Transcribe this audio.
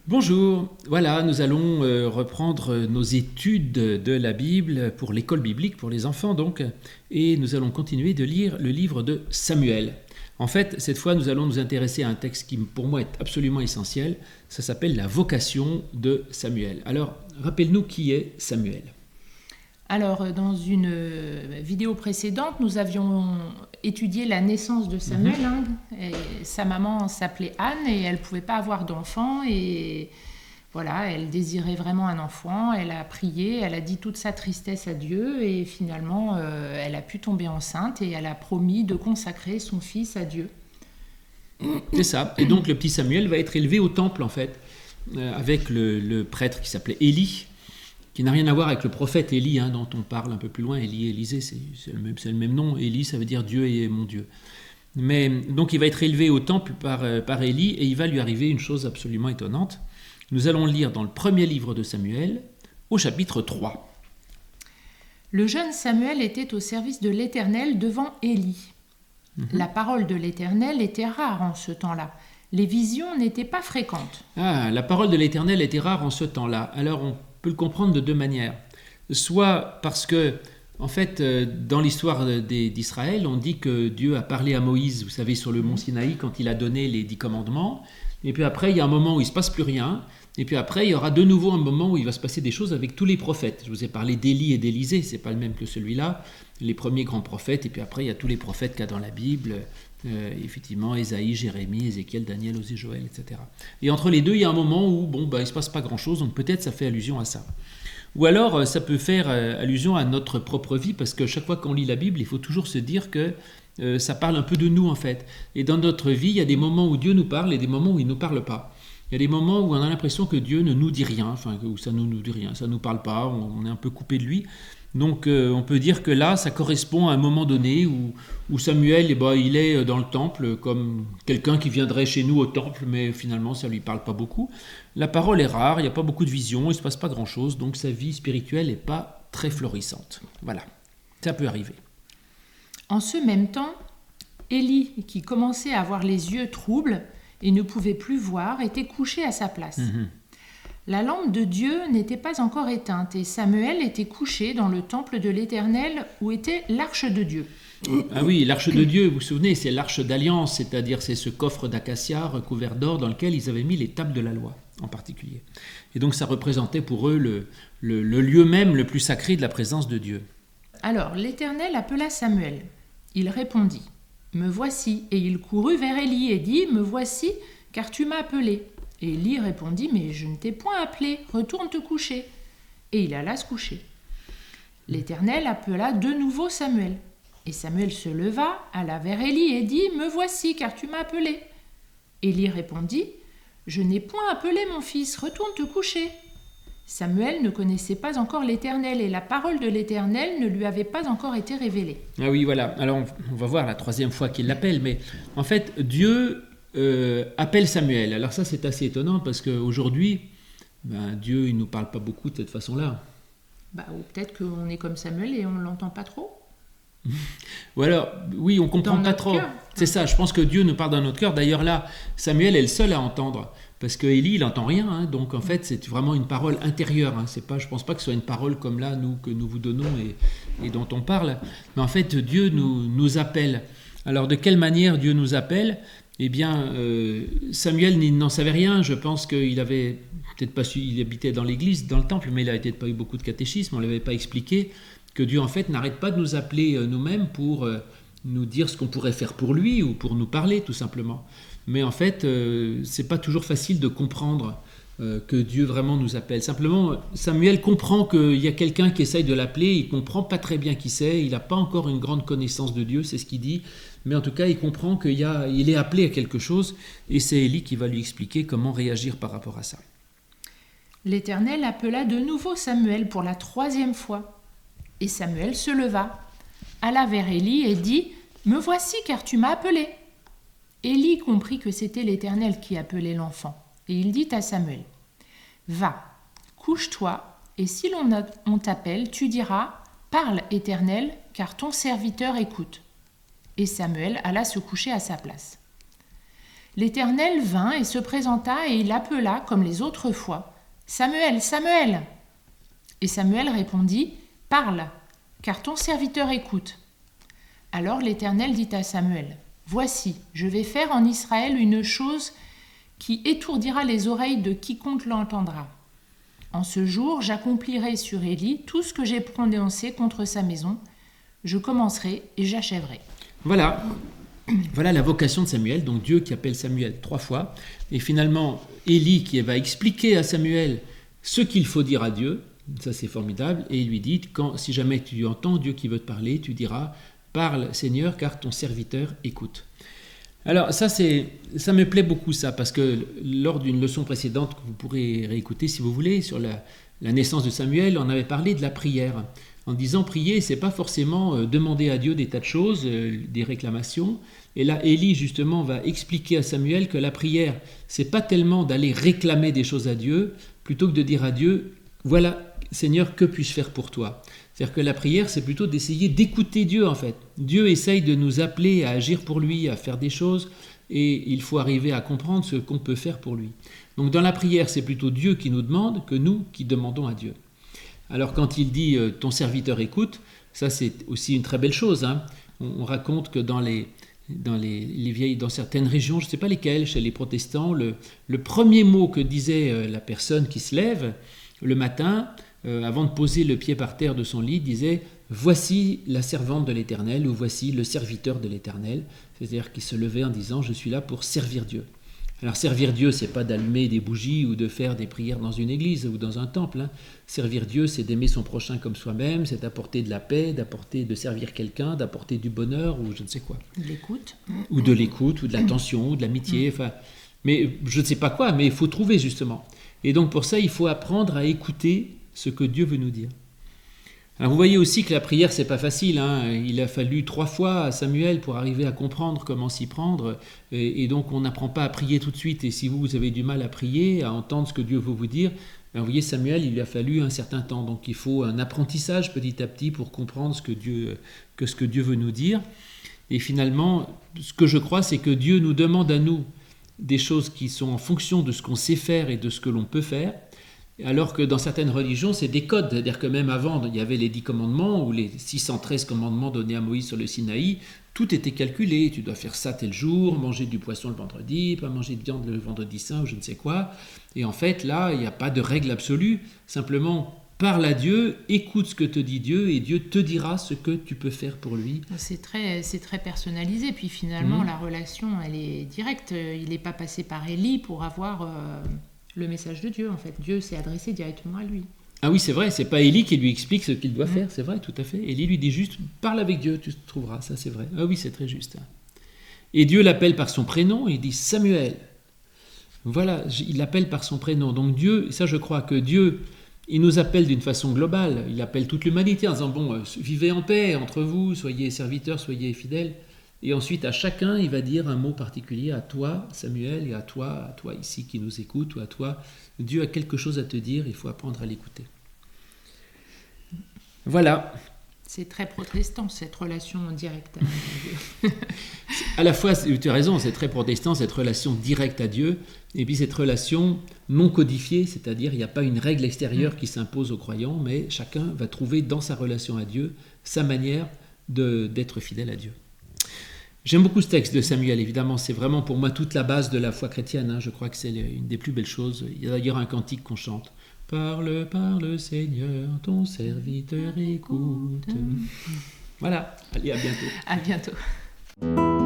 Bonjour, voilà, nous allons reprendre nos études de la Bible pour l'école biblique, pour les enfants donc, et nous allons continuer de lire le livre de Samuel. En fait, cette fois, nous allons nous intéresser à un texte qui, pour moi, est absolument essentiel. Ça s'appelle la vocation de Samuel. Alors, rappelle-nous qui est Samuel. Alors, dans une vidéo précédente, nous avions étudié la naissance de Samuel. Et sa maman s'appelait Anne et elle ne pouvait pas avoir d'enfant. Et voilà, elle désirait vraiment un enfant. Elle a prié, elle a dit toute sa tristesse à Dieu. Et finalement, elle a pu tomber enceinte et elle a promis de consacrer son fils à Dieu. C'est ça. Et donc, le petit Samuel va être élevé au temple, en fait, avec le prêtre qui s'appelait Élie, qui n'a rien à voir avec le prophète Élie, dont on parle un peu plus loin. Élie, Élisée, c'est le même nom. Élie, ça veut dire Dieu et mon Dieu. Mais donc il va être élevé au temple par Élie, et il va lui arriver une chose absolument étonnante. Nous allons lire dans le premier livre de Samuel, au chapitre 3. Le jeune Samuel était au service de l'Éternel devant Élie. La parole de l'Éternel était rare en ce temps-là. Les visions n'étaient pas fréquentes. Ah, la parole de l'Éternel était rare en ce temps-là. Alors on peut le comprendre de deux manières. Soit parce que, en fait, dans l'histoire d'Israël, on dit que Dieu a parlé à Moïse, vous savez, sur le mont Sinaï, quand il a donné les 10 commandements. Et puis après, il y a un moment où il ne se passe plus rien. Et puis après, il y aura de nouveau un moment où il va se passer des choses avec tous les prophètes. Je vous ai parlé d'Élie et d'Élisée, ce n'est pas le même que celui-là. Les premiers grands prophètes, et puis après, il y a tous les prophètes qu'il y a dans la Bible. Effectivement, Ésaïe, Jérémie, Ézéchiel, Daniel, Osée, Joël, etc. Et entre les deux, il y a un moment où il ne se passe pas grand-chose, donc peut-être ça fait allusion à ça. Ou alors, ça peut faire allusion à notre propre vie, parce que chaque fois qu'on lit la Bible, il faut toujours se dire que ça parle un peu de nous, en fait. Et dans notre vie, il y a des moments où Dieu nous parle et des moments où il ne nous parle pas. Il y a des moments où on a l'impression que Dieu ne nous dit rien, où ça ne nous dit rien, ça ne nous parle pas, on est un peu coupé de lui. Donc on peut dire que là, ça correspond à un moment donné où Samuel, il est dans le temple comme quelqu'un qui viendrait chez nous au temple, mais finalement ça ne lui parle pas beaucoup. La parole est rare, il n'y a pas beaucoup de vision, il ne se passe pas grand-chose, donc sa vie spirituelle n'est pas très florissante. Voilà, ça peut arriver. En ce même temps, Élie, qui commençait à avoir les yeux troubles et ne pouvait plus voir, était couché à sa place. La lampe de Dieu n'était pas encore éteinte et Samuel était couché dans le temple de l'Éternel où était l'arche de Dieu. Ah oui, l'arche de Dieu, vous vous souvenez, c'est l'arche d'alliance, c'est-à-dire c'est ce coffre d'acacia recouvert d'or dans lequel ils avaient mis les tables de la loi en particulier. Et donc ça représentait pour eux le lieu même le plus sacré de la présence de Dieu. Alors l'Éternel appela Samuel. Il répondit, « Me voici » et il courut vers Élie et dit, « Me voici, car tu m'as appelé. » Et Élie répondit, « Mais je ne t'ai point appelé, retourne te coucher. » Et il alla se coucher. L'Éternel appela de nouveau Samuel. Et Samuel se leva, alla vers Élie et dit, « Me voici, car tu m'as appelé. » Élie répondit, « Je n'ai point appelé mon fils, retourne te coucher. » Samuel ne connaissait pas encore l'Éternel et la parole de l'Éternel ne lui avait pas encore été révélée. Ah oui, voilà. Alors on va voir la troisième fois qu'il l'appelle, mais en fait, Dieu appelle Samuel. Alors ça, c'est assez étonnant parce qu'aujourd'hui, Dieu, il ne nous parle pas beaucoup de cette façon-là. Ou peut-être qu'on est comme Samuel et on ne l'entend pas trop. Ou alors, oui, on comprend pas trop. Cœur. C'est ça, je pense que Dieu nous parle dans notre cœur. D'ailleurs là, Samuel est le seul à entendre. Parce que Élie, il n'entend rien, donc en fait c'est vraiment une parole intérieure. C'est pas, je ne pense pas que ce soit une parole comme là, que nous vous donnons et dont on parle. Mais en fait, Dieu nous appelle. Alors de quelle manière Dieu nous appelle ? Eh bien, Samuel n'en savait rien. Je pense qu'il avait peut-être pas su, il habitait dans l'église, dans le temple, mais il n'avait peut-être pas eu beaucoup de catéchisme, on ne l'avait pas expliqué, que Dieu en fait n'arrête pas de nous appeler nous-mêmes pour nous dire ce qu'on pourrait faire pour lui ou pour nous parler tout simplement. Mais en fait, c'est pas toujours facile de comprendre que Dieu vraiment nous appelle. Simplement, Samuel comprend qu'il y a quelqu'un qui essaye de l'appeler, il comprend pas très bien qui c'est, il n'a pas encore une grande connaissance de Dieu, c'est ce qu'il dit, mais en tout cas, il comprend qu'il est appelé à quelque chose, et c'est Élie qui va lui expliquer comment réagir par rapport à ça. L'Éternel appela de nouveau Samuel pour la 3e fois. Et Samuel se leva, alla vers Élie et dit, « Me voici, car tu m'as appelé. » Élie comprit que c'était l'Éternel qui appelait l'enfant, et il dit à Samuel, « Va, couche-toi, et si on t'appelle, tu diras, « Parle, Éternel, car ton serviteur écoute. » Et Samuel alla se coucher à sa place. L'Éternel vint et se présenta, et il appela, comme les autres fois, « Samuel, Samuel !» Et Samuel répondit, « Parle, car ton serviteur écoute. » Alors l'Éternel dit à Samuel, « Voici, je vais faire en Israël une chose qui étourdira les oreilles de quiconque l'entendra. En ce jour, j'accomplirai sur Élie tout ce que j'ai prononcé contre sa maison. Je commencerai et j'achèverai. » Voilà la vocation de Samuel, donc Dieu qui appelle Samuel 3 fois. Et finalement, Élie qui va expliquer à Samuel ce qu'il faut dire à Dieu, ça c'est formidable, et il lui dit, si jamais tu entends Dieu qui veut te parler, tu diras, parle Seigneur, car ton serviteur écoute. Alors ça me plaît beaucoup ça, parce que lors d'une leçon précédente que vous pourrez réécouter si vous voulez, sur la naissance de Samuel, on avait parlé de la prière, en disant prier, c'est pas forcément demander à Dieu des tas de choses, des réclamations. Et là, Élie justement va expliquer à Samuel que la prière, c'est pas tellement d'aller réclamer des choses à Dieu, plutôt que de dire à Dieu, voilà Seigneur, que puis-je faire pour toi ? C'est-à-dire que la prière, c'est plutôt d'essayer d'écouter Dieu en fait. Dieu essaye de nous appeler à agir pour lui, à faire des choses, et il faut arriver à comprendre ce qu'on peut faire pour lui. Donc dans la prière, c'est plutôt Dieu qui nous demande que nous qui demandons à Dieu. Alors quand il dit « ton serviteur écoute », ça c'est aussi une très belle chose. Hein. On raconte que dans certaines régions, je ne sais pas lesquelles, chez les protestants, le premier mot que disait la personne qui se lève le matin, avant de poser le pied par terre de son lit, disait « Voici la servante de l'Éternel » ou « Voici le serviteur de l'Éternel », c'est-à-dire qu'il se levait en disant « Je suis là pour servir Dieu ». Alors servir Dieu, c'est pas d'allumer des bougies ou de faire des prières dans une église ou dans un temple. Hein. Servir Dieu, c'est d'aimer son prochain comme soi-même, c'est d'apporter de la paix, de servir quelqu'un, d'apporter du bonheur ou je ne sais quoi. De l'écoute. Ou de l'écoute, ou de l'attention, ou de l'amitié, enfin... Mais je ne sais pas quoi, mais il faut trouver justement. Et donc pour ça, il faut apprendre à écouter ce que Dieu veut nous dire. Alors vous voyez aussi que la prière, c'est pas facile. Hein. Il a fallu 3 fois à Samuel pour arriver à comprendre comment s'y prendre. Et donc on n'apprend pas à prier tout de suite. Et si vous avez du mal à prier, à entendre ce que Dieu veut vous dire, ben vous voyez, Samuel, il lui a fallu un certain temps. Donc il faut un apprentissage petit à petit pour comprendre ce que Dieu veut nous dire. Et finalement, ce que je crois, c'est que Dieu nous demande à nous des choses qui sont en fonction de ce qu'on sait faire et de ce que l'on peut faire. Alors que dans certaines religions, c'est des codes. C'est-à-dire que même avant, il y avait les 10 commandements ou les 613 commandements donnés à Moïse sur le Sinaï. Tout était calculé. Tu dois faire ça tel jour, manger du poisson le vendredi, pas manger de viande le vendredi saint ou je ne sais quoi. Et en fait, là, il n'y a pas de règle absolue. Simplement, parle à Dieu, écoute ce que te dit Dieu et Dieu te dira ce que tu peux faire pour lui. C'est très personnalisé. Puis finalement, la relation, elle est directe. Il n'est pas passé par Élie pour avoir... le message de Dieu, en fait. Dieu s'est adressé directement à lui. Ah oui, c'est vrai, c'est pas Élie qui lui explique ce qu'il doit faire, c'est vrai, tout à fait. Élie lui dit juste, parle avec Dieu, tu trouveras, ça c'est vrai. Ah oui, c'est très juste. Et Dieu l'appelle par son prénom, il dit Samuel. Voilà, il l'appelle par son prénom. Donc Dieu, ça je crois que Dieu, il nous appelle d'une façon globale, il appelle toute l'humanité en disant, bon, vivez en paix entre vous, soyez serviteurs, soyez fidèles. Et ensuite, à chacun, il va dire un mot particulier, à toi, Samuel, et à toi ici qui nous écoute, ou à toi. Dieu a quelque chose à te dire, il faut apprendre à l'écouter. Voilà. C'est très protestant, cette relation directe à Dieu. À la fois, tu as raison, c'est très protestant, cette relation directe à Dieu, et puis cette relation non codifiée, c'est-à-dire il n'y a pas une règle extérieure qui s'impose aux croyants, mais chacun va trouver dans sa relation à Dieu sa manière d'être fidèle à Dieu. J'aime beaucoup ce texte de Samuel, évidemment, c'est vraiment pour moi toute la base de la foi chrétienne, hein. Je crois que c'est une des plus belles choses. Il y a d'ailleurs un cantique qu'on chante. Parle, parle Seigneur, ton serviteur écoute. Voilà, allez, à bientôt. À bientôt.